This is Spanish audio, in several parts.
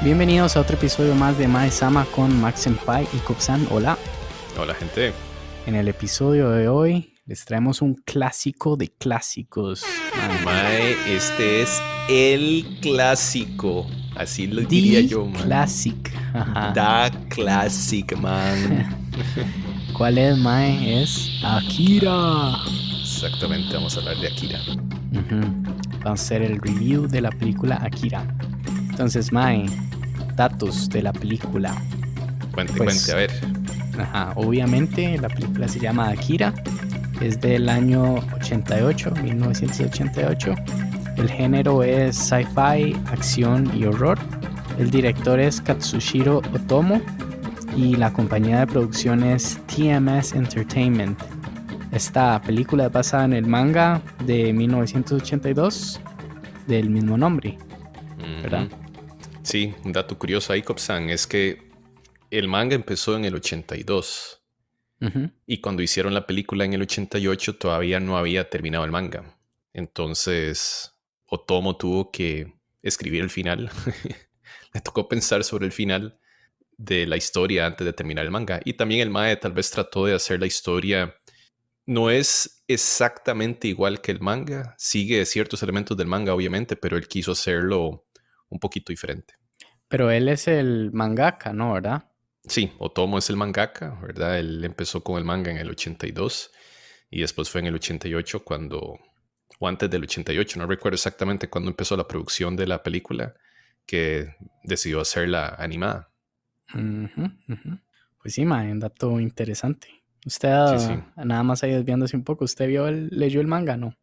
Bienvenidos a otro episodio más de Mae Sama con Max Senpai y Kopsan. Hola. Hola, gente. En el episodio de hoy les traemos un clásico de clásicos. Mae, este es el clásico. Así lo diría The yo, man. Classic. Ajá. Da Classic, man. ¿Cuál es, Mae? Es Akira. Exactamente, vamos a hablar de Akira. Vamos a hacer el review de la película Akira. Entonces, Mae, datos de la película. Cuente, a ver. Obviamente la película se llama Akira. Es del año 1988. El género es sci-fi, acción y horror. El director es Katsushiro Otomo y la compañía de producción es TMS Entertainment. Esta película es basada en el manga de 1982 del mismo nombre, ¿verdad? Sí, un dato curioso ahí, Kopsan, es que el manga empezó en el 82. Y cuando hicieron la película en el 88 todavía no había terminado el manga. Entonces Otomo tuvo que escribir el final. Le tocó pensar sobre el final de la historia antes de terminar el manga. Y también el mae tal vez trató de hacer la historia. No es exactamente igual que el manga. Sigue ciertos elementos del manga, obviamente, pero él quiso hacerlo un poquito diferente. Pero él es el mangaka, ¿no? ¿Verdad? Sí, Otomo es el mangaka, ¿verdad? Él empezó con el manga en el 82 y después fue en el 88 o antes del 88, no recuerdo exactamente cuándo empezó la producción de la película, que decidió hacerla animada. Pues sí, mae, un dato interesante. Usted, Sí. nada más ahí desviándose un poco, ¿usted leyó el manga, no?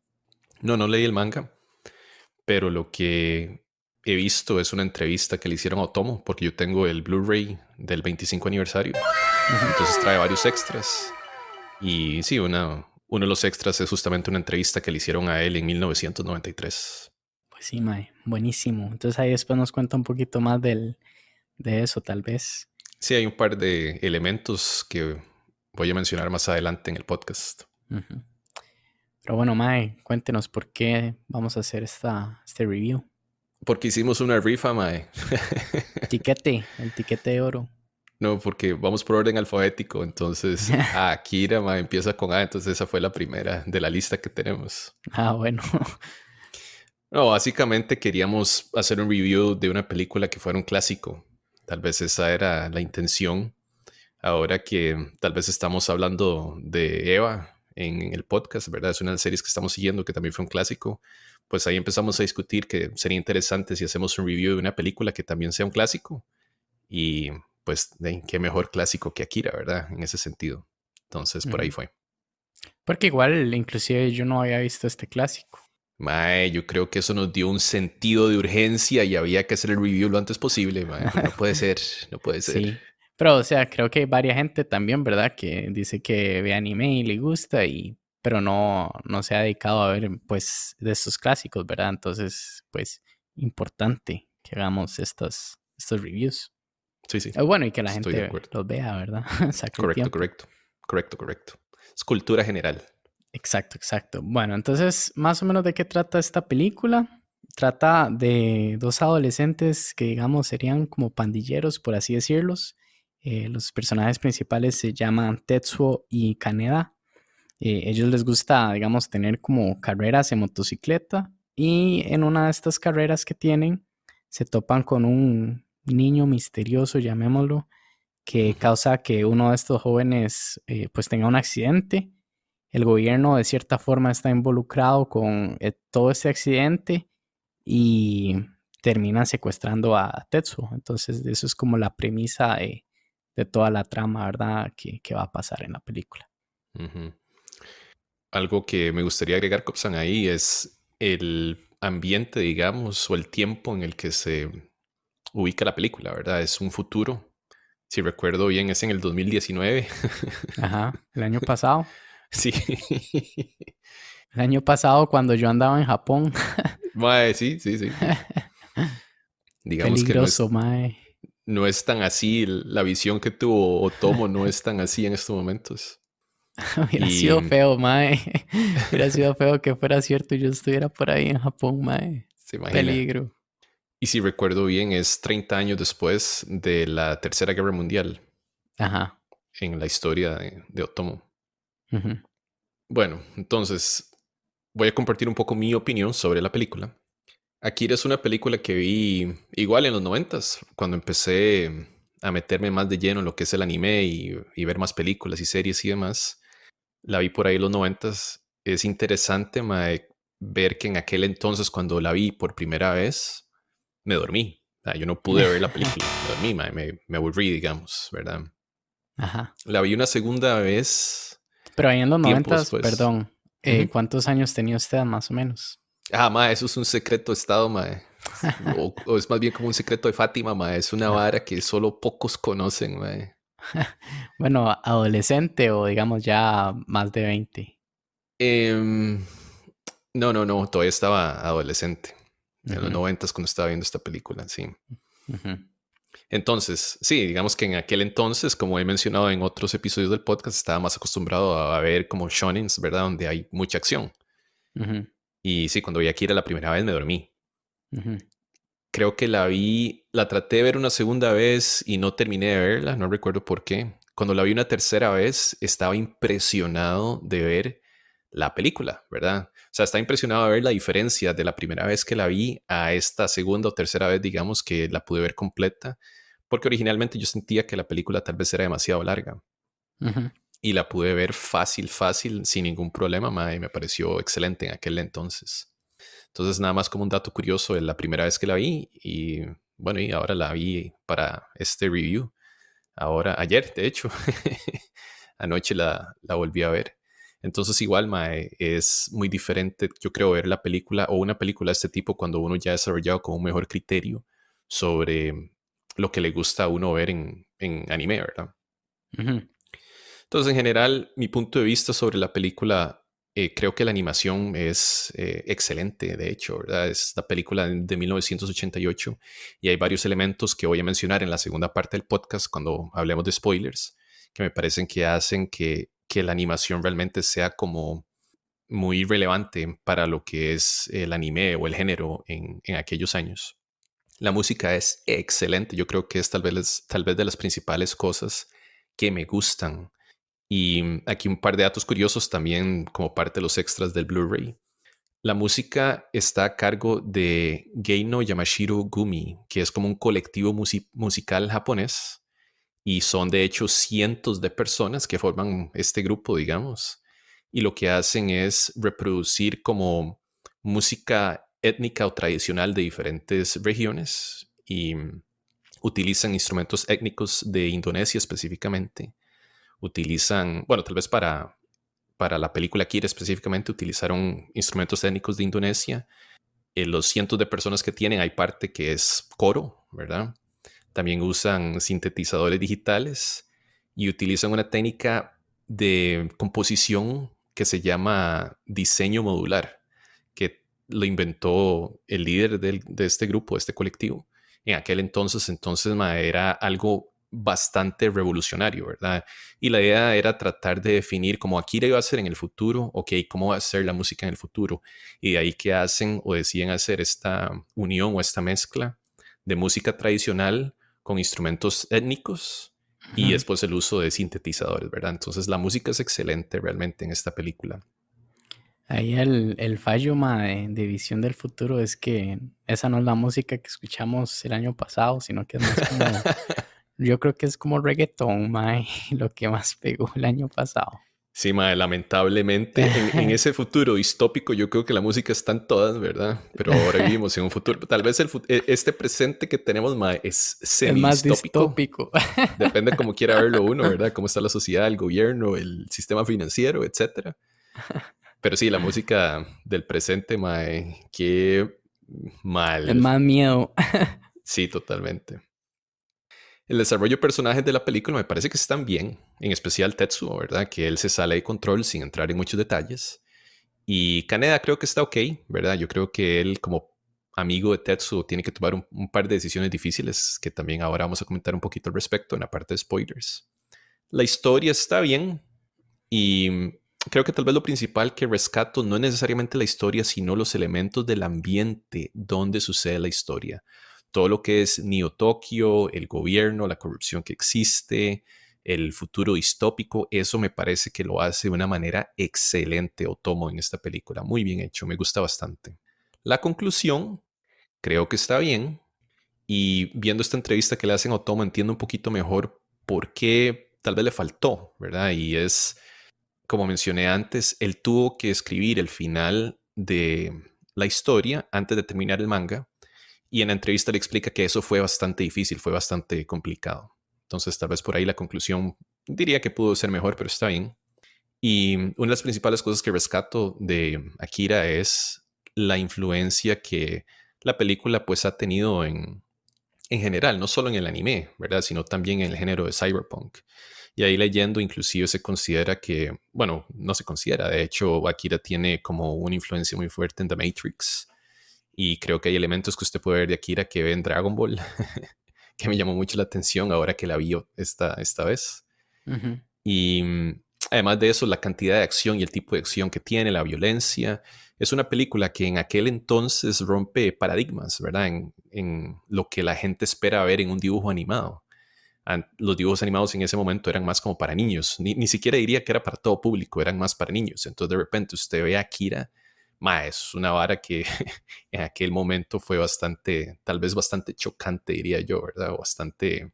No leí el manga, pero lo que he visto es una entrevista que le hicieron a Otomo, porque yo tengo el Blu-ray del 25 aniversario. Entonces trae varios extras. Y sí, uno de los extras es justamente una entrevista que le hicieron a él en 1993. Pues sí, mae, buenísimo. Entonces ahí después nos cuenta un poquito más de eso, tal vez. Sí, hay un par de elementos que voy a mencionar más adelante en el podcast. Pero bueno, mae, cuéntenos por qué vamos a hacer este review. Porque hicimos una rifa, mae. El tiquete de oro. No, porque vamos por orden alfabético. Entonces, Akira, mae, empieza con A. Entonces, esa fue la primera de la lista que tenemos. Bueno. No, básicamente queríamos hacer un review de una película que fuera un clásico. Tal vez esa era la intención. Ahora que tal vez estamos hablando de Eva en el podcast, ¿verdad? Es una de las series que estamos siguiendo que también fue un clásico. Pues ahí empezamos a discutir que sería interesante si hacemos un review de una película que también sea un clásico. Y pues, qué mejor clásico que Akira, ¿verdad? En ese sentido. Entonces, por ahí fue. Porque igual, inclusive yo no había visto este clásico. Mae, yo creo que eso nos dio un sentido de urgencia y había que hacer el review lo antes posible, mae, porque no puede ser, no puede ser. Sí. Pero, o sea, creo que hay varias gente también, ¿verdad? Que dice que ve anime y le gusta, pero no se ha dedicado a ver, pues, de estos clásicos, ¿verdad? Entonces, pues, importante que hagamos estos reviews. Sí, Bueno, y que la estoy de gente acuerdo. los vea, ¿verdad? Saque el Correcto, tiempo. correcto. Es cultura general. Exacto. Bueno, entonces, más o menos de qué trata esta película. Trata de dos adolescentes que, digamos, serían como pandilleros, por así decirlos. Los personajes principales se llaman Tetsuo y Kaneda. Ellos les gusta, digamos, tener como carreras en motocicleta. Y en una de estas carreras que tienen, se topan con un niño misterioso, llamémoslo, que causa que uno de estos jóvenes pues tenga un accidente. El gobierno de cierta forma está involucrado con todo este accidente y terminan secuestrando a Tetsuo. Entonces eso es como la premisa de toda la trama, ¿verdad? Que va a pasar en la película. Ujú. Algo que me gustaría agregar, Copsan, ahí es el ambiente, digamos, o el tiempo en el que se ubica la película, ¿verdad? Es un futuro. Si recuerdo bien, es en el 2019. Ajá, el año pasado. Sí. El año pasado cuando yo andaba en Japón. Mae, sí. Digamos que Peligroso, mae. no es tan así. La visión que tuvo Otomo no es tan así en estos momentos. Hubiera Y sido feo, mae. Hubiera sido feo que fuera cierto y yo estuviera por ahí en Japón, mae. se imagina. Peligro. Y si recuerdo bien, es 30 años después de la Tercera Guerra Mundial. Ajá. En la historia de Otomo. Uh-huh. Bueno, entonces voy a compartir un poco mi opinión sobre la película. Akira es una película que vi igual en los 90s, cuando empecé a meterme más de lleno en lo que es el anime y ver más películas y series y demás. La vi por ahí en los 90s. Es interesante ver que en aquel entonces, cuando la vi por primera vez, me dormí. Yo no pude ver la película, me dormí, me aburrí, digamos, ¿verdad? Ajá. La vi una segunda vez Pero ahí en los tiempo noventas, después. perdón, Ujú. ¿cuántos años tenía usted más o menos? Eso es un secreto de Estado, mae. O es más bien como un secreto de Fátima, mae. Es una vara que solo pocos conocen, mae. Bueno, adolescente o digamos ya más de 20. Em, no, todavía estaba adolescente. En los Ujú, 90 cuando estaba viendo esta película, sí. ujú, Entonces, sí, digamos que en aquel entonces, como he mencionado en otros episodios del podcast, estaba más acostumbrado a ver como shonens, ¿verdad? Donde hay mucha acción. ujú, Y sí, cuando vi Akira la primera vez me dormí. ujú, Creo que la traté de ver una segunda vez y no terminé de verla, no recuerdo por qué. Cuando la vi una tercera vez, estaba impresionado de ver la película, ¿verdad? O sea, estaba impresionado de ver la diferencia de la primera vez que la vi a esta segunda o tercera vez, digamos, que la pude ver completa, porque originalmente yo sentía que la película tal vez era demasiado larga ujú. y la pude ver fácil, sin ningún problema, y me pareció excelente en aquel entonces. Entonces, nada más como un dato curioso de la primera vez que la vi y bueno, y ahora la vi para este review. Ahora, ayer, de hecho, anoche la volví a ver. Entonces, igual, mae, es muy diferente, yo creo, ver la película o una película de este tipo cuando uno ya ha desarrollado como un mejor criterio sobre lo que le gusta a uno ver en anime, ¿verdad? Ujú. Entonces, en general, mi punto de vista sobre la película, creo que la animación es excelente, de hecho, ¿verdad? Es la película de 1988 y hay varios elementos que voy a mencionar en la segunda parte del podcast cuando hablemos de spoilers, que me parecen que hacen que la animación realmente sea como muy relevante para lo que es el anime o el género en aquellos años. La música es excelente, yo creo que es tal vez de las principales cosas que me gustan y aquí un par de datos curiosos también como parte de los extras del Blu-ray. La música está a cargo de Geino Yamashiro Gumi, que es como un colectivo musical japonés y son de hecho cientos de personas que forman este grupo, digamos. Y lo que hacen es reproducir como música étnica o tradicional de diferentes regiones y utilizan instrumentos étnicos de Indonesia específicamente utilizan, bueno, tal vez para la película Kira específicamente, utilizaron instrumentos técnicos de Indonesia. Los cientos de personas que tienen, hay parte que es coro, ¿verdad? También usan sintetizadores digitales y utilizan una técnica de composición que se llama diseño modular, que lo inventó el líder de este grupo, de este colectivo. En aquel entonces era algo bastante revolucionario, ¿verdad? Y la idea era tratar de definir cómo Akira iba a ser en el futuro, ok, cómo va a ser la música en el futuro. Y de ahí que hacen o deciden hacer esta unión o esta mezcla de música tradicional con instrumentos étnicos y Ujú. después el uso de sintetizadores, ¿verdad? Entonces la música es excelente realmente en esta película. Ahí el fallo de Visión del Futuro es que esa no es la música que escuchamos el año pasado, sino que es más como, yo creo que es como reggaetón, mae, lo que más pegó el año pasado. Sí, mae, lamentablemente en ese futuro distópico yo creo que la música está en todas, ¿verdad? Pero ahora vivimos en un futuro, tal vez este presente que tenemos, mae, es Es más semi-distópico. distópico. Depende de cómo quiera verlo uno, ¿verdad? Cómo está la sociedad, el gobierno, el sistema financiero, etcétera. Pero sí, la música del presente, mae, qué Es mal. más miedo. Sí, totalmente. El desarrollo de personajes de la película me parece que están bien, en especial Tetsuo, ¿verdad? Que él se sale de control sin entrar en muchos detalles. Y Kaneda creo que está ok, ¿verdad? Yo creo que él como amigo de Tetsuo tiene que tomar un par de decisiones difíciles que también ahora vamos a comentar un poquito al respecto en la parte de spoilers. La historia está bien y creo que tal vez lo principal que rescato no es necesariamente la historia, sino los elementos del ambiente donde sucede la historia. todo lo que es Neo Tokio, el gobierno, la corrupción que existe, el futuro distópico, eso me parece que lo hace de una manera excelente Otomo en esta película. Muy bien hecho, me gusta bastante. La conclusión, creo que está bien. Y viendo esta entrevista que le hacen a Otomo, entiendo un poquito mejor por qué tal vez le faltó, ¿verdad? Y es, como mencioné antes, él tuvo que escribir el final de la historia antes de terminar el manga. Y en la entrevista le explica que eso fue bastante difícil, fue bastante complicado. Entonces, tal vez por ahí la conclusión diría que pudo ser mejor, pero está bien. Y una de las principales cosas que rescato de Akira es la influencia que la película pues ha tenido en general, no solo en el anime, ¿verdad? Sino también en el género de cyberpunk. Y ahí leyendo, inclusive se considera que, bueno, no se considera, de hecho, Akira tiene como una influencia muy fuerte en The Matrix. Y creo que hay elementos que usted puede ver de Akira que ve en Dragon Ball, que me llamó mucho la atención ahora que la vi esta vez. Ujú. Y además de eso, la cantidad de acción y el tipo de acción que tiene, la violencia, es una película que en aquel entonces rompe paradigmas, ¿verdad? En lo que la gente espera ver en un dibujo animado. Los dibujos animados en ese momento eran más como para niños, ni siquiera diría que era para todo público, eran más para niños. Entonces de repente usted ve a Akira, es una vara que en aquel momento fue bastante, tal vez bastante chocante, diría yo, ¿verdad? O bastante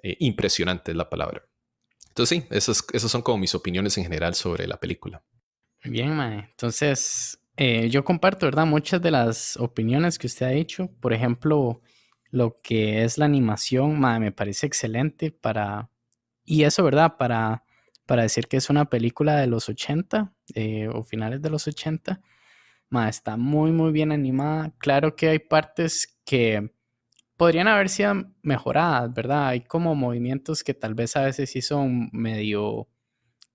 impresionante es la palabra. Entonces sí, esas son como mis opiniones en general sobre la película. Muy bien, mae. Entonces, yo comparto, ¿verdad? Muchas de las opiniones que usted ha dicho. Por ejemplo, lo que es la animación, mae, me parece excelente para... Y eso, ¿verdad? Para decir que es una película de los 80 o finales de los 80. Mae, está muy, muy bien animada. Claro que hay partes que podrían haber sido mejoradas, ¿verdad? Hay como movimientos que tal vez a veces sí son medio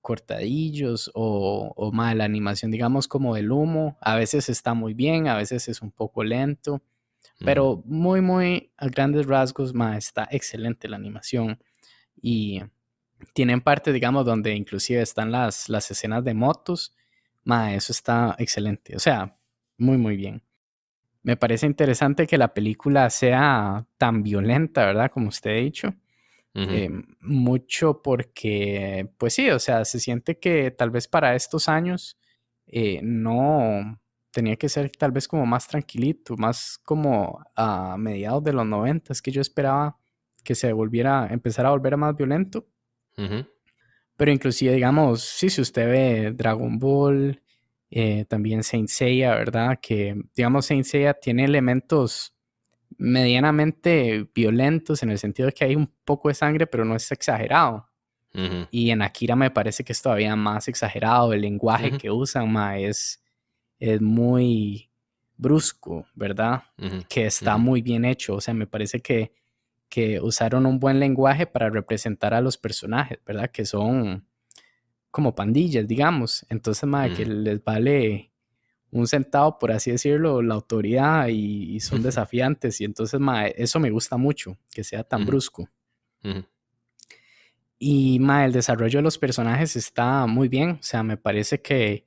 cortadillos o mal la animación, digamos, como el humo, a veces está muy bien, a veces es un poco lento, Ujú, pero muy, muy a grandes rasgos, está excelente la animación y tienen parte, digamos, donde inclusive están las escenas de motos, eso está excelente, o sea, muy, muy bien. Me parece interesante que la película sea tan violenta, ¿verdad? Como usted ha dicho, ujú, mucho porque, pues sí, o sea, se siente que tal vez para estos años no tenía que ser tal vez como más tranquilito, más como a mediados de los 90, es que yo esperaba que se volviera, empezara a volver más violento, ujú, pero inclusive, digamos, sí, si usted ve Dragon Ball, también Saint Seiya, ¿verdad? Que, digamos, Saint Seiya tiene elementos medianamente violentos en el sentido de que hay un poco de sangre, pero no es exagerado. ujú, Y en Akira me parece que es todavía más exagerado. El lenguaje ujú, que usan es muy brusco, ¿verdad? ujú, Que está ujú, muy bien hecho. O sea, me parece que usaron un buen lenguaje para representar a los personajes, ¿verdad? Que son como pandillas, digamos. Entonces, mae, que ujú, les vale un centavo, por así decirlo, la autoridad y son desafiantes. Y entonces, mae, eso me gusta mucho, que sea tan ujú, brusco. ujú, Y mae, el desarrollo de los personajes está muy bien. O sea, me parece que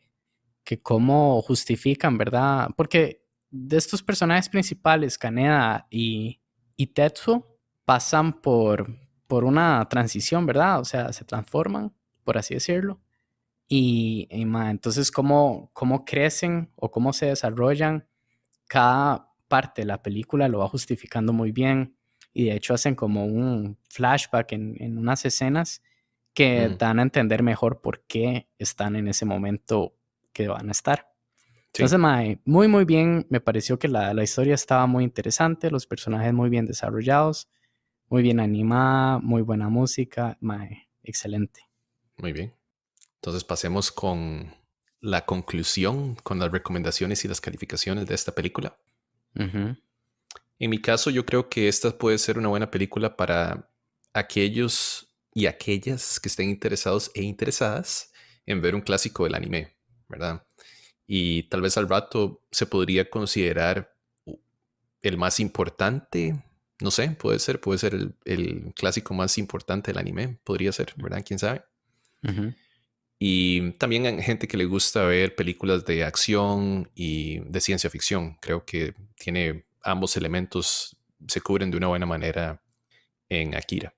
cómo justifican, ¿verdad? Porque de estos personajes principales, Kaneda y Tetsuo, pasan por una transición, ¿verdad? O sea, se transforman, por así decirlo. Entonces, cómo crecen o cómo se desarrollan, cada parte de la película lo va justificando muy bien. Y de hecho hacen como un flashback en unas escenas que ujú. dan a entender mejor por qué están en ese momento que van a estar. Sí, Entonces, mae, muy, muy bien. Me pareció que la historia estaba muy interesante, los personajes muy bien desarrollados, muy bien animada, muy buena música. Mae, excelente. muy bien. Entonces pasemos con la conclusión, con las recomendaciones y las calificaciones de esta película. Ujú. En mi caso, yo creo que esta puede ser una buena película para aquellos y aquellas que estén interesados e interesadas en ver un clásico del anime, ¿verdad? Y tal vez al rato se podría considerar el más importante, no sé, puede ser el clásico más importante del anime, podría ser, ¿verdad? ¿Quién sabe? Ujú. Y también hay gente que le gusta ver películas de acción y de ciencia ficción. Creo que tiene ambos elementos se cubren de una buena manera en Akira.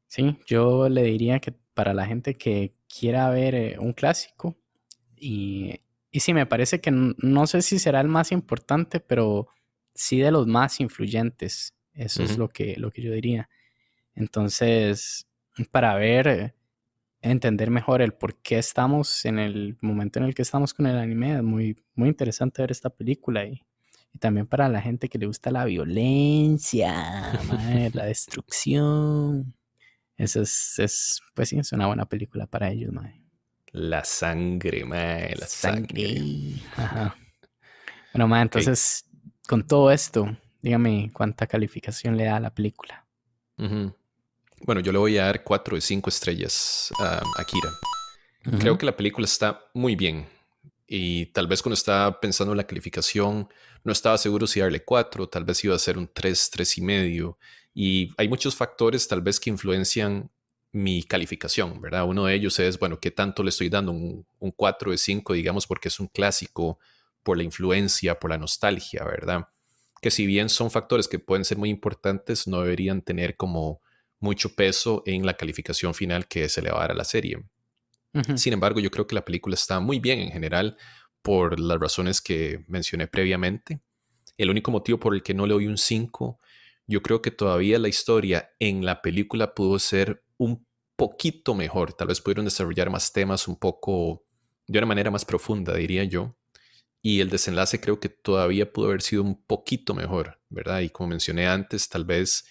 Sí, yo le diría que para la gente que quiera ver un clásico, y sí, me parece que no sé si será el más importante, pero sí de los más influyentes. Eso es lo que yo diría. Entonces, para entender mejor el por qué estamos en el momento en el que estamos con el anime, es muy, muy interesante ver esta película y también para la gente que le gusta la violencia, mae, la destrucción. Eso pues sí, es una buena película para ellos, mae. La sangre, mae, la sangre. Ajá. Bueno, mae, entonces, con todo esto, dígame cuánta calificación le da a la película. Bueno, yo le voy a dar 4 de 5 estrellas a Akira. Creo que la película está muy bien. Y tal vez cuando estaba pensando en la calificación, no estaba seguro si darle 4, tal vez iba a ser un 3, 3.5. Y hay muchos factores tal vez que influencian mi calificación, ¿verdad? Uno de ellos es, bueno, ¿qué tanto le estoy dando? Un 4 de 5, digamos, porque es un clásico, por la influencia, por la nostalgia, ¿verdad? Que si bien son factores que pueden ser muy importantes, no deberían tener como mucho peso en la calificación final que se le va a dar a la serie. Sin embargo, yo creo que la película está muy bien en general por las razones que mencioné previamente. El único motivo por el que no le doy un 5, yo creo que todavía la historia en la película pudo ser un poquito mejor. Tal vez pudieron desarrollar más temas un poco de una manera más profunda, diría yo. Y el desenlace creo que todavía pudo haber sido un poquito mejor, ¿verdad? Y como mencioné antes, tal vez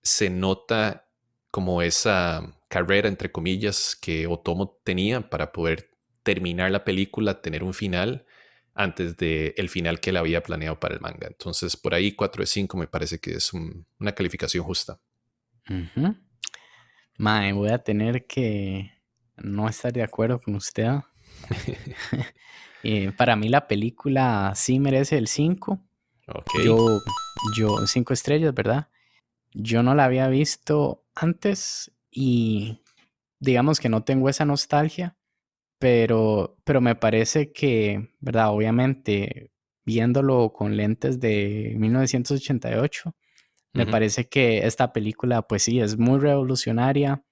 se nota como esa carrera, entre comillas, que Otomo tenía para poder terminar la película, tener un final antes del final que él había planeado para el manga. Entonces, por ahí 4 de 5 me parece que es una calificación justa. Mae, voy a tener que no estar de acuerdo con usted. Para mí la película sí merece el 5. Okay. Yo 5 estrellas, ¿verdad? Yo no la había visto antes y digamos que no tengo esa nostalgia, pero me parece que, ¿verdad? Obviamente, viéndolo con lentes de 1988, me parece que esta película, pues sí, es muy revolucionaria.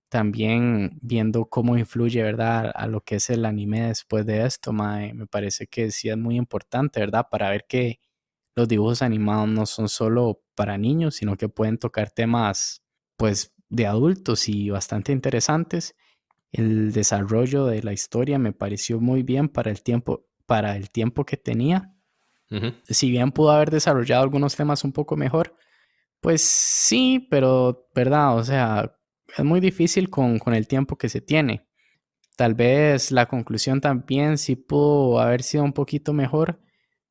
También viendo cómo influye, ¿verdad? A lo que es el anime después de esto, me parece que sí es muy importante, ¿verdad? Para ver que los dibujos animados no son solo para niños, sino que pueden tocar temas, pues, de adultos y bastante interesantes. El desarrollo de la historia me pareció muy bien para el tiempo que tenía. Si bien pudo haber desarrollado algunos temas un poco mejor, pues sí, pero, ¿verdad? O sea, es muy difícil con el tiempo que se tiene. Tal vez la conclusión también sí pudo haber sido un poquito mejor,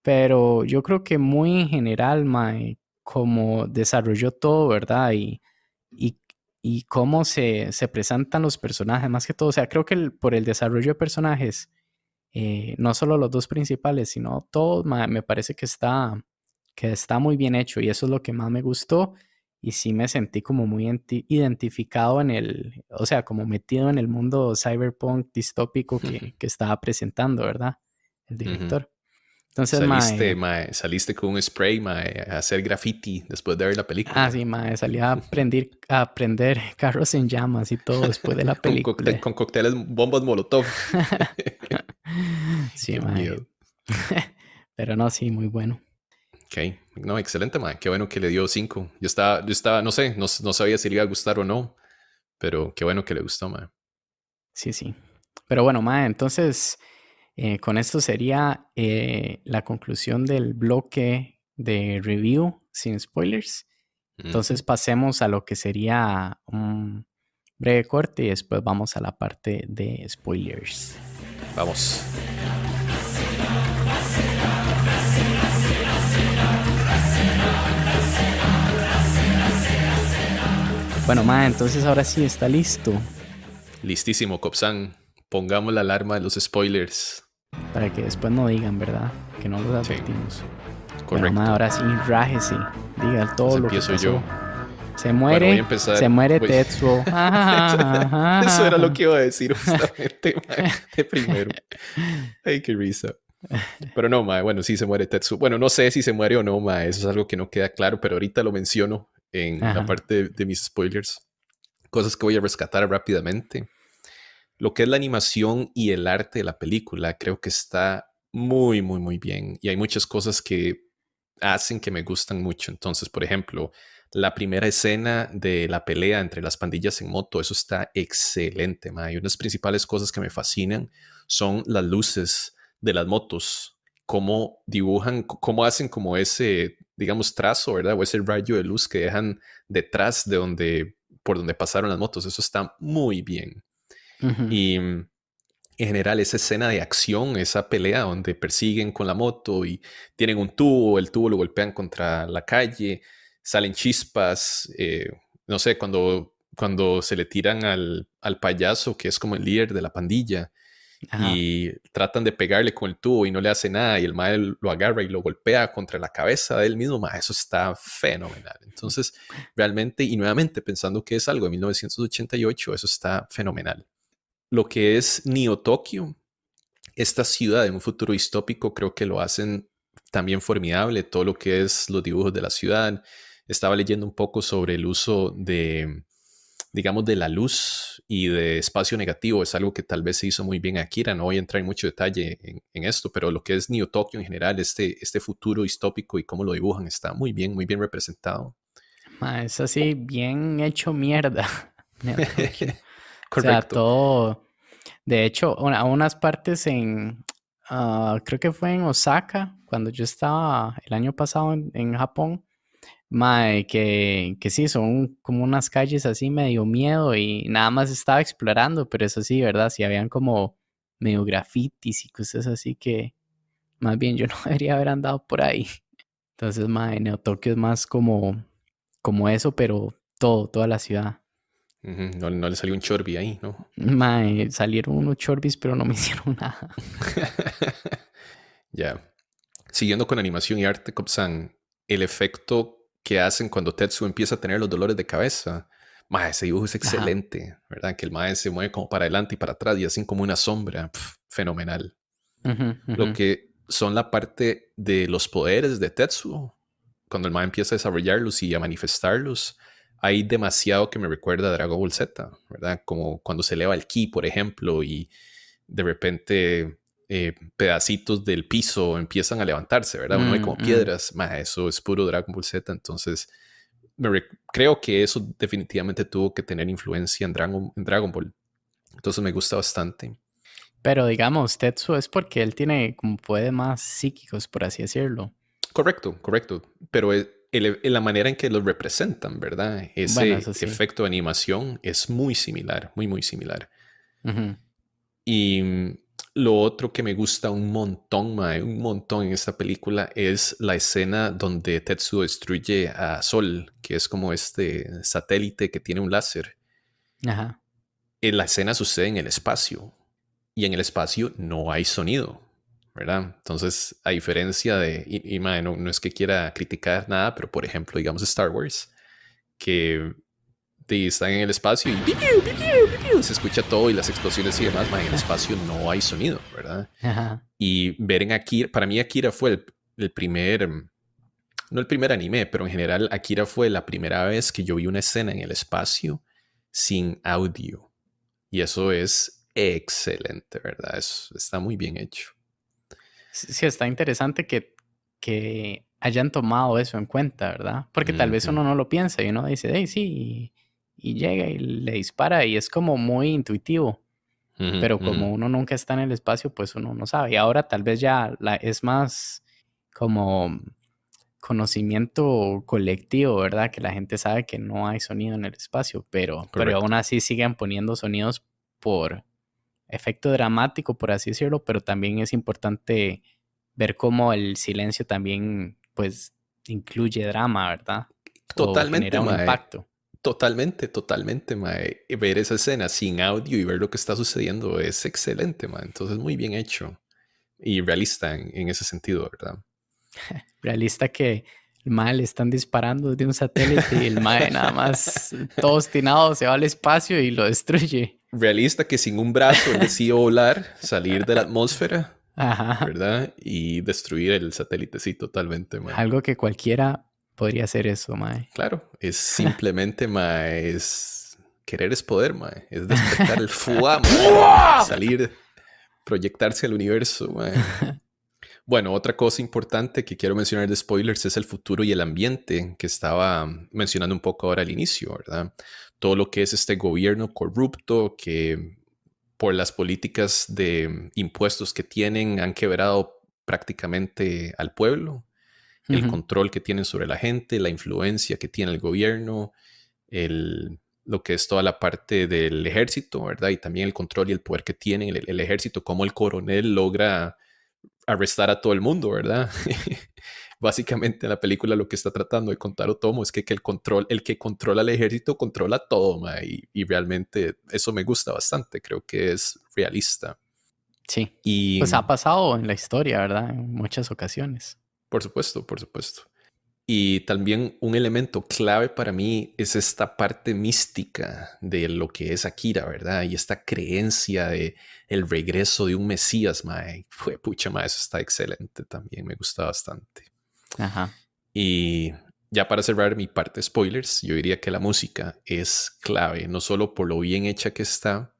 pero yo creo que muy en general, mae, como desarrolló todo, ¿verdad? Y, y cómo se presentan los personajes, más que todo, o sea, creo que por el desarrollo de personajes, no solo los dos principales, sino todo, mae, me parece que está muy bien hecho y eso es lo que más me gustó y sí me sentí como muy identificado o sea, como metido en el mundo cyberpunk distópico que estaba presentando, ¿verdad? El director. Entonces, Saliste con un spray, mae, a hacer graffiti después de ver la película. sí, salí a prender carros en llamas y todo después de la película. con cócteles, bombas molotov. Sí, Qué miedo. Pero no, sí, muy bueno. Ok, no, excelente, mae. Qué bueno que le dio 5. Yo estaba, no sé, no sabía si le iba a gustar o no, pero qué bueno que le gustó, mae. Sí, sí. Pero bueno, mae, entonces, con esto sería la conclusión del bloque de review sin spoilers. Entonces pasemos a lo que sería un breve corte y después vamos a la parte de spoilers. Vamos. Bueno, mae, entonces ahora sí está listo. Listísimo, Copsan. Pongamos la alarma de los spoilers. Para que después no digan, ¿verdad? Que no los advertimos. Sí. Correcto. Bueno, mae, ahora sí, rájese. Diga todo lo que pasó. Yo. Se muere, bueno, voy a empezar. Se muere Tetsuo. Eso era lo que iba a decir justamente, mae, de primero. Ay, qué risa. Pero no, mae, bueno, sí se muere Tetsuo. Bueno, no sé si se muere o no, mae, eso es algo que no queda claro, pero ahorita lo menciono en la Ajá. parte de mis spoilers. Cosas que voy a rescatar rápidamente. Lo que es la animación y el arte de la película, creo que está muy, muy, muy bien. Y hay muchas cosas que hacen que me gustan mucho. Entonces, por ejemplo, la primera escena de la pelea entre las pandillas en moto, eso está excelente, ma. Y unas principales cosas que me fascinan son las luces de las motos, cómo dibujan, cómo hacen como ese, digamos, trazo, ¿verdad? O ese rayo de luz que dejan detrás de donde, por donde pasaron las motos. Eso está muy bien. Ujú. Y en general, esa escena de acción, esa pelea donde persiguen con la moto y tienen un tubo, el tubo lo golpean contra la calle, salen chispas, no sé, cuando se le tiran al payaso, que es como el líder de la pandilla, Ajá. y tratan de pegarle con el tubo y no le hace nada, y el mae lo agarra y lo golpea contra la cabeza de él mismo, mae, eso está fenomenal. Entonces, realmente, y nuevamente pensando que es algo de 1988, eso está fenomenal. Lo que es Neo Tokio, esta ciudad en un futuro distópico, creo que lo hacen también formidable, todo lo que es los dibujos de la ciudad. Estaba leyendo un poco sobre el uso de, digamos, de la luz y de espacio negativo. Es algo que tal vez se hizo muy bien a Akira. No voy a entrar en mucho detalle en esto, pero lo que es Neo Tokio en general, este futuro distópico y cómo lo dibujan, está muy bien representado. Ma, es así, bien hecho mierda. Neo Tokio. O sea, Correcto. todo. De hecho, unas partes en. Creo que fue en Osaka, cuando yo estaba el año pasado en Japón. Mae, que sí, son como unas calles así medio miedo y nada más estaba explorando, pero eso sí, ¿verdad? Sí, habían como medio grafitis y cosas así que más bien yo no debería haber andado por ahí. Entonces, mae, Neo Tokio es más como eso, pero toda la ciudad. Ujú, no, no le salió un Chorbi ahí, ¿no? Mae, salieron unos chorbis, pero no me hicieron nada. Ya. Siguiendo con animación y arte, Copsan, el efecto que hacen cuando Tetsuo empieza a tener los dolores de cabeza. Mae, ese dibujo es Ajá. excelente, ¿verdad? Que el mae se mueve como para adelante y para atrás y así como una sombra. Fenomenal. Ujú, ujú. Lo que son la parte de los poderes de Tetsuo, cuando el mae empieza a desarrollarlos y a manifestarlos, hay demasiado que me recuerda a Dragon Ball Z, ¿verdad? Como cuando se eleva el ki, por ejemplo, y de repente pedacitos del piso empiezan a levantarse, ¿verdad? Uno ve Mm, como mm. piedras, eso es puro Dragon Ball Z, entonces creo que eso definitivamente tuvo que tener influencia en Dragon Ball, entonces me gusta bastante. Pero digamos, Tetsuo es porque él tiene como poderes más psíquicos, por así decirlo. Correcto, correcto, pero la manera en que los representan, ¿verdad? Bueno, Ese eso sí. efecto de animación es muy similar, muy similar. Ujú. Y lo otro que me gusta un montón, mae, un montón en esta película es la escena donde Tetsuo destruye a Sol, que es como este satélite que tiene un láser. Ajá. La escena sucede en el espacio y en el espacio no hay sonido, ¿verdad? Entonces, a diferencia de, mae, no es que quiera criticar nada, pero por ejemplo, digamos Star Wars, que están en el espacio y ¡piu, piu, piu, piu, piu! Se escucha todo y las explosiones y demás, mae, en el espacio no hay sonido, ¿verdad? Ajá. Y ver en Akira, para mí Akira fue el primer, no el primer anime, pero en general Akira fue la primera vez que yo vi una escena en el espacio sin audio. Y eso es excelente, ¿verdad? Está muy bien hecho. Sí, sí, está interesante que hayan tomado eso en cuenta, ¿verdad? Porque tal vez Ujú, uno no lo piensa y uno dice, hey, sí, y llega y le dispara y es como muy intuitivo. ujú, Pero ujú. como uno nunca está en el espacio, pues uno no sabe. Y ahora tal vez ya es más como conocimiento colectivo, ¿verdad? Que la gente sabe que no hay sonido en el espacio, pero aún Correcto. así siguen poniendo sonidos por efecto dramático, por así decirlo, pero también es importante ver cómo el silencio también, pues, incluye drama, ¿verdad? O Totalmente, genera un mae. impacto. Totalmente, mae. Ver esa escena sin audio y ver lo que está sucediendo es excelente, mae. Entonces, muy bien hecho y realista en ese sentido, ¿verdad? Realista que el mae le están disparando desde un satélite y el mae nada más todo obstinado se va al espacio y lo destruye. Realista que sin un brazo él decide volar, salir de la atmósfera Ajá. ¿verdad? Y destruir el satélite, sí, totalmente, mae. Algo que cualquiera podría hacer eso, mae. Claro, es simplemente, mae, es querer es poder, mae. Es despertar el fuá, mae, y salir, proyectarse al universo, mae. Bueno, otra cosa importante que quiero mencionar de spoilers es el futuro y el ambiente que estaba mencionando un poco ahora al inicio, ¿verdad? Todo lo que es este gobierno corrupto que por las políticas de impuestos que tienen han quebrado prácticamente al pueblo, el Ujú, control que tienen sobre la gente, la influencia que tiene el gobierno, lo que es toda la parte del ejército, ¿verdad? Y también el control y el poder que tiene el ejército, cómo el coronel logra arrestar a todo el mundo, ¿verdad? Básicamente la película lo que está tratando de contar Otomo es que el que controla el ejército controla todo, ma, y realmente eso me gusta bastante, creo que es realista. sí. Y Pues ha pasado en la historia, ¿verdad? En muchas ocasiones. por supuesto, por supuesto. Y también un elemento clave para mí es esta parte mística de lo que es Akira, ¿verdad? Y esta creencia de el regreso de un Mesías, mae. Fue pucha, mae, eso está excelente también, me gusta bastante. Ajá. Y ya para cerrar mi parte de spoilers, yo diría que la música es clave, no solo por lo bien hecha que está,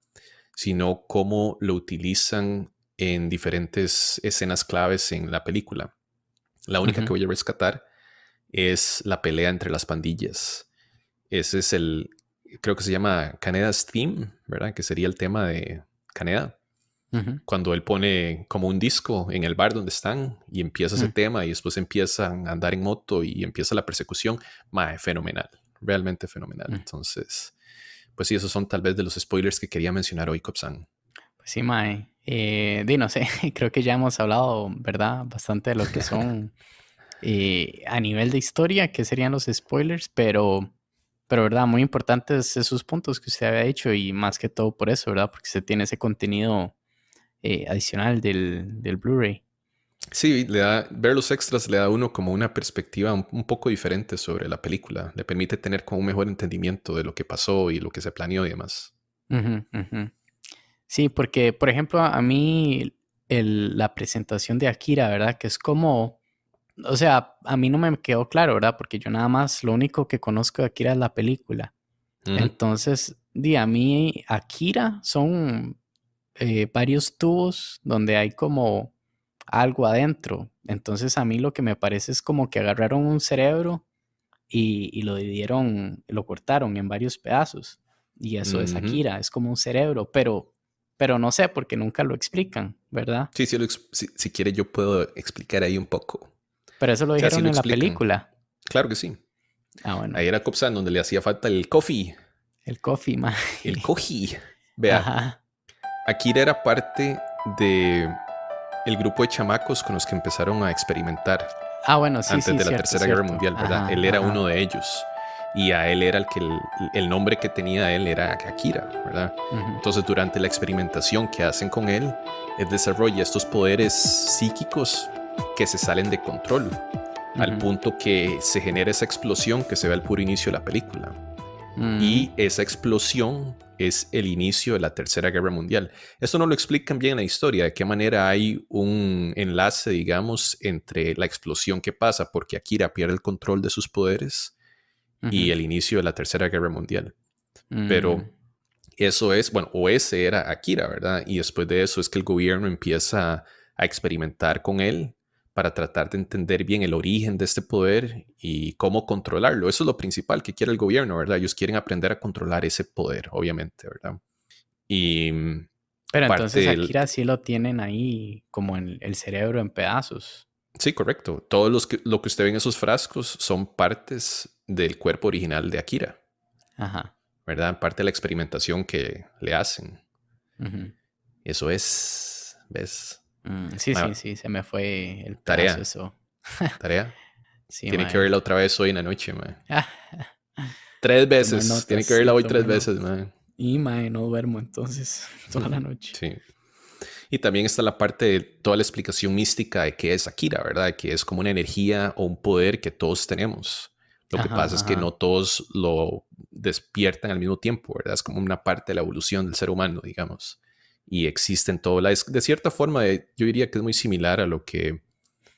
sino cómo lo utilizan en diferentes escenas claves en la película. La única que Ujú, voy a rescatar es la pelea entre las pandillas. Ese es creo que se llama Caneda's Theme, ¿verdad? Que sería el tema de Caneda. ujú, Cuando él pone como un disco en el bar donde están y empieza ese mm, tema y después empiezan a andar en moto y empieza la persecución, mae, fenomenal, realmente fenomenal. mm. Entonces, pues sí, esos son tal vez de los spoilers que quería mencionar hoy, Copsan. Pues sí, mae. No sé, creo que ya hemos hablado, ¿verdad? Bastante de lo que son a nivel de historia, que serían los spoilers, pero, ¿verdad? Muy importantes esos puntos que usted había dicho y más que todo por eso, ¿verdad? Porque se tiene ese contenido adicional del Blu-ray. Sí, ver los extras le da a uno como una perspectiva un poco diferente sobre la película. Le permite tener como un mejor entendimiento de lo que pasó y lo que se planeó y demás. Ujú, ujú. Sí, porque, por ejemplo, a mí la presentación de Akira, ¿verdad? Que es como, o sea, a mí no me quedó claro, ¿verdad? Porque yo nada más, lo único que conozco de Akira es la película. Ujú, Entonces, a mí, Akira son varios tubos donde hay como algo adentro. Entonces, a mí lo que me parece es como que agarraron un cerebro y lo dividieron, lo cortaron en varios pedazos. Y eso es ujú. Akira, es como un cerebro, pero no sé porque nunca lo explican, ¿verdad? Sí, sí, si quiere yo puedo explicar ahí un poco. O Pero eso lo sea, sí dijeron lo en la explican. película. Claro que sí. Ah, bueno, Ahí era Copsan donde le hacía falta el coffee, el coffee, man. el koji. Vea, Ajá. Akira era parte de el grupo de chamacos con los que empezaron a experimentar Ah, bueno, sí, antes sí, de la cierto, Tercera Guerra cierto. Mundial, ¿verdad? Ajá, Él era ajá. uno de ellos. Y a él era el nombre que tenía él era Akira, ¿verdad? Ujú, Entonces, durante la experimentación que hacen con él, él desarrolla estos poderes psíquicos que se salen de control, al ujú, punto que se genera esa explosión que se ve al puro inicio de la película. mm, Y esa explosión es el inicio de la Tercera Guerra Mundial. Esto no lo explican bien en la historia, de qué manera hay un enlace, digamos, entre la explosión que pasa porque Akira pierde el control de sus poderes y ujú, el inicio de la Tercera Guerra Mundial. mm, Pero eso es, bueno, o ese era Akira, ¿verdad? Y después de eso es que el gobierno empieza a experimentar con él para tratar de entender bien el origen de este poder y cómo controlarlo. Eso es lo principal que quiere el gobierno, ¿verdad? Ellos quieren aprender a controlar ese poder, obviamente, ¿verdad? Y Pero parte entonces del... Akira sí lo tienen ahí como en el cerebro en pedazos. Sí, correcto. Todos lo que usted ve en esos frascos son partes del cuerpo original de Akira, Ajá. ¿verdad? Parte de la experimentación que le hacen. Ujú. Eso es, ¿ves? Sí, sí, Ma- sí, se me fue el pedazo Tarea, eso. tarea. Sí, Tiene que mae. verla otra vez hoy en la noche, man. Ah, Tres tomar veces. Tiene notas, que verla sí, hoy tres tomar veces, notas. man. Y mae, no duermo entonces toda la noche. Sí. Y también está la parte de toda la explicación mística de qué es Akira, ¿verdad? Que es como una energía o un poder que todos tenemos. Lo que Ajá, pasa es que no ajá. todos lo despiertan al mismo tiempo, ¿verdad? Es como una parte de la evolución del ser humano, digamos. y existe en todo lado. De cierta forma, yo diría que es muy similar a lo que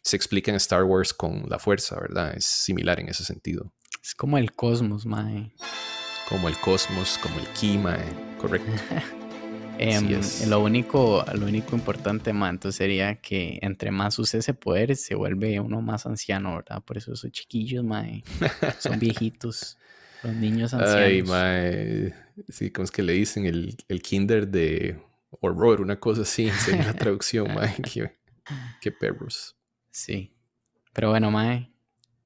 se explica en Star Wars con la fuerza, ¿verdad? Es similar en ese sentido. Es como el cosmos, mae. Como el cosmos, como el ki, mae. Correcto. Lo único importante, mae, entonces sería que entre más use ese poder, se vuelve uno más anciano, ¿verdad? Por eso esos chiquillos, mae, son viejitos. Los niños ancianos. Ay, mae. Sí, ¿cómo es que le dicen? El kinder de horror, una cosa así. Sería la traducción, mae. Qué perros. Sí. Pero bueno, mae.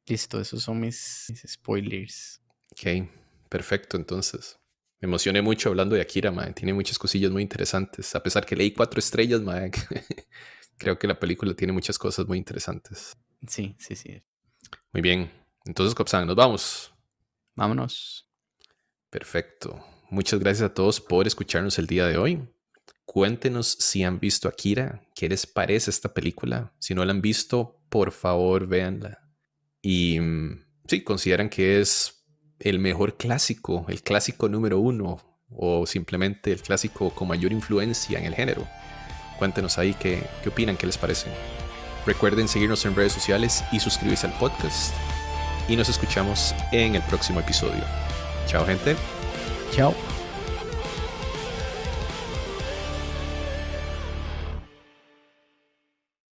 Listo, esos son mis spoilers. Ok, perfecto, entonces. Me emocioné mucho hablando de Akira, mae. Tiene muchas cosillas muy interesantes. A pesar que leí 4 estrellas, mae. Creo que la película tiene muchas cosas muy interesantes. Sí. Muy bien. Entonces, Copsan, nos vamos. Vámonos. Perfecto. Muchas gracias a todos por escucharnos el día de hoy. Cuéntenos si han visto Akira, qué les parece esta película. Si no la han visto, por favor, véanla. Y si consideran que es el mejor clásico, el clásico número 1, o simplemente el clásico con mayor influencia en el género. Cuéntenos ahí qué opinan, qué les parece. Recuerden seguirnos en redes sociales y suscribirse al podcast. Y nos escuchamos en el próximo episodio. Chao, gente. Chao.